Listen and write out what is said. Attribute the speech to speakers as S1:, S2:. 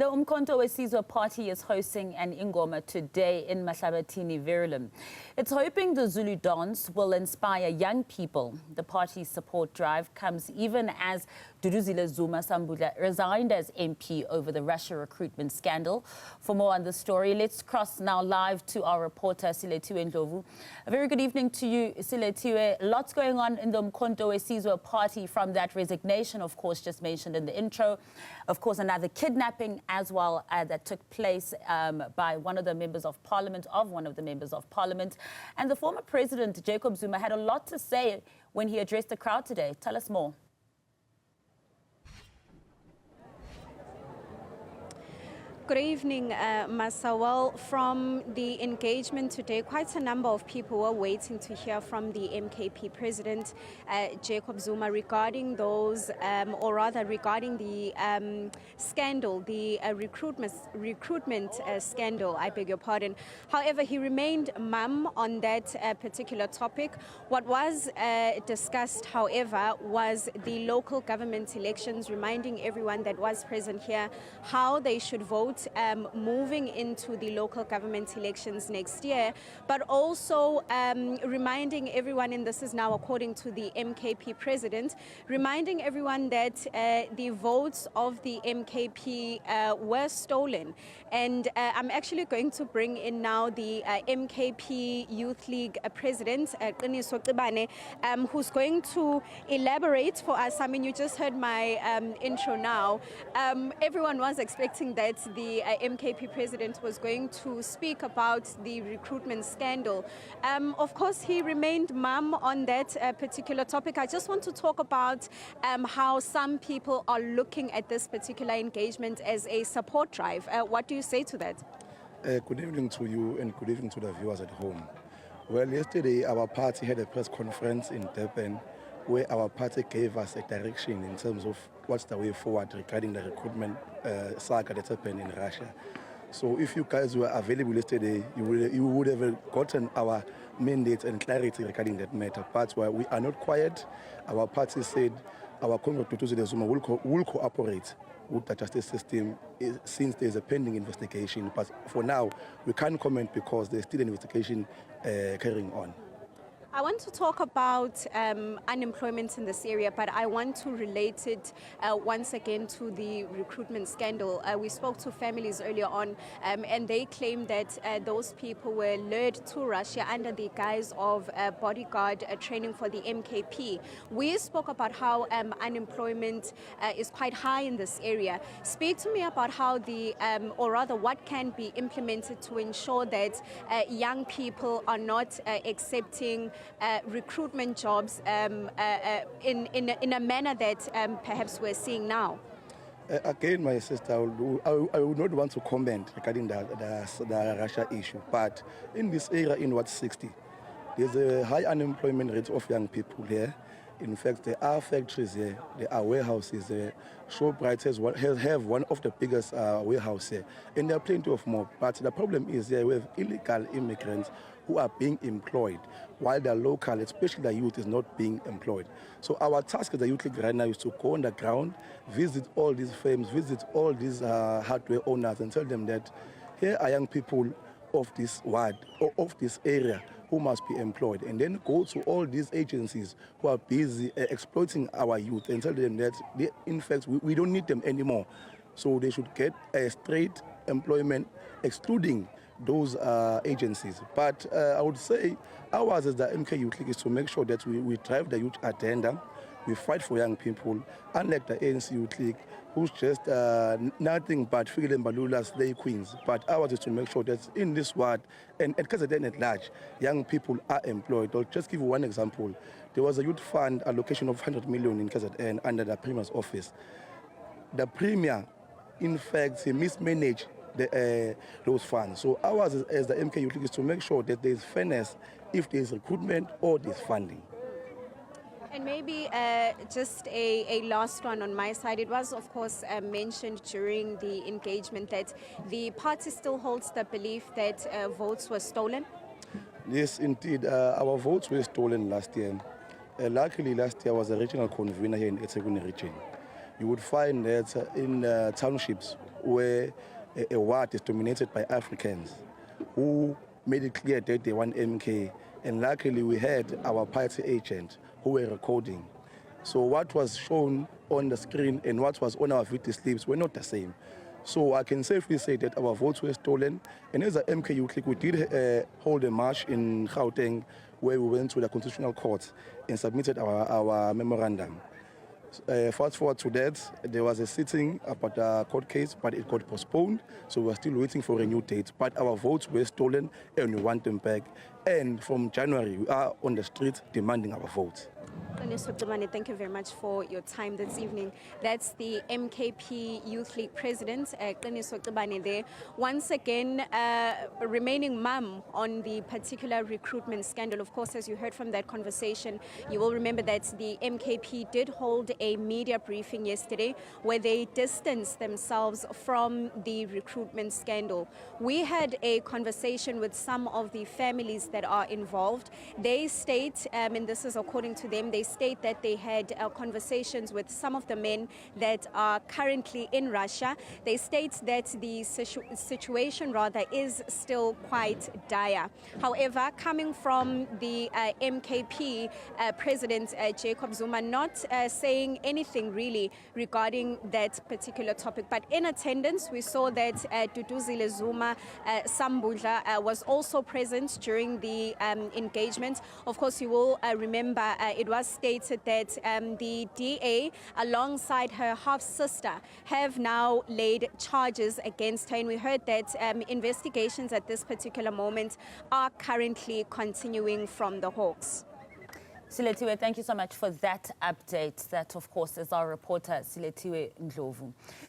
S1: The uMkhonto weSizwe party is hosting an Ingoma today in Mahlabathini, Verulum. It's hoping the Zulu dance will inspire young people. The party's support drive comes even as Duduzile Zuma-Sambudla resigned as MP over the Russia recruitment scandal. For more on the story, let's cross now live to our reporter, Silethiwe Ndlovu. A very good evening to you, Silethiwe. Lots going on in the uMkhonto weSizwe party, from that resignation, of course, just mentioned in the intro. Of course, another kidnapping as well that took place by one of the members of parliament, And the former president, Jacob Zuma, had a lot to say when he addressed the crowd today. Tell us more.
S2: Good evening, Masa. Well, from the engagement today, quite a number of people were waiting to hear from the MKP president, Jacob Zuma, regarding those, or rather regarding the scandal, the recruitment scandal, I beg your pardon. However, he remained mum on that particular topic. What was discussed, however, was the local government elections, reminding everyone that was present here how they should vote moving into the local government elections next year, but also reminding everyone, and this is now according to the MKP president, reminding everyone that the votes of the MKP were stolen. And I'm actually going to bring in now the MKP Youth League president, who's going to elaborate for us. I mean, you just heard my intro now. Everyone was expecting that the MKP president was going to speak about the recruitment scandal. Of course, he remained mum on that particular topic. I just want to talk about how some people are looking at this particular engagement as a support drive. What do you say to that?
S3: Good evening to you and good evening to the viewers at home. Well, yesterday our party had a press conference in Durban where our party gave us a direction in terms of what's the way forward regarding the recruitment saga that's happened in Russia. So if you guys were available yesterday, you would have gotten our mandate and clarity regarding that matter. But we are not quiet. Our party said our Congress Duduzile Zuma will cooperate with the justice system since there's a pending investigation. But for now, we can't comment because there's still an investigation carrying on.
S2: I want to talk about unemployment in this area, but I want to relate it once again to the recruitment scandal. We spoke to families earlier on, and they claimed that those people were lured to Russia under the guise of bodyguard training for the MKP. We spoke about how unemployment is quite high in this area. Speak to me about how or rather what can be implemented to ensure that young people are not accepting recruitment jobs in a manner that perhaps we're seeing now.
S3: Again, my sister, I would not want to comment regarding the Russia issue, but in this area in Ward 60, there's a high unemployment rate of young people here. In fact, there are factories here, there are warehouses here. Shoprite have one of the biggest warehouses here, and there are plenty of more. But the problem is here we have illegal immigrants who are being employed, while the local, especially the youth, is not being employed. So our task as the Youth League right now is to go on the ground, visit all these firms, visit all these hardware owners, and tell them that here are young people of this ward, or of this area, who must be employed, and then go to all these agencies who are busy exploiting our youth and tell them that, in fact, we don't need them anymore. So they should get a straight employment, excluding those agencies. But I would say ours as the MK Youth League is to make sure that we drive the youth agenda, we fight for young people, unlike the ANC Youth League, who's just nothing but Fikile Mbalula's slay queens. But ours is to make sure that in this ward, and KZN at large, young people are employed. I'll just give you one example. There was a youth fund allocation of 100 million in KZN under the Premier's office. The Premier, in fact, he mismanaged those funds. So ours as the MK Youth League is to make sure that there is fairness if there is recruitment or there is funding.
S2: And maybe just a last one on my side. It was, of course, mentioned during the engagement that the party still holds the belief that votes were stolen.
S3: Yes, indeed. Our votes were stolen last year. Luckily, last year I was a regional convener here in eThekwini region. you would find that in townships where a ward is dominated by Africans who made it clear that they want MK, and luckily we had our party agent who were recording. So what was shown on the screen and what was on our video slips were not the same. So I can safely say that our votes were stolen. And as a MK Youth League, we did hold a march in Gauteng where we went to the Constitutional Court and submitted our memorandum. Fast forward to that, there was a sitting about the court case, but it got postponed. So we're still waiting for a new date. But our votes were stolen and we want them back. And from January, we are on the street demanding our votes.
S2: Thank you very much for your time this evening. That's the MKP Youth League President, there. Once again, remaining mum on the particular recruitment scandal. Of course, as you heard from that conversation, you will remember that the MKP did hold a media briefing yesterday where they distanced themselves from the recruitment scandal. We had a conversation with some of the families that are involved. They state, and this is according to them, they state that they had conversations with some of the men that are currently in Russia. They state that the situation rather is still quite dire. However, coming from the MKP President Jacob Zuma, not saying anything really regarding that particular topic, but in attendance we saw that Duduzile Zuma-Sambudla was also present during the engagement. Of course, you will remember it was stated that the DA, alongside her half-sister, have now laid charges against her. And we heard that investigations at this particular moment are currently continuing from the Hawks.
S1: Silethiwe, thank you so much for that update. That, of course, is our reporter, Silethiwe Ndlovu.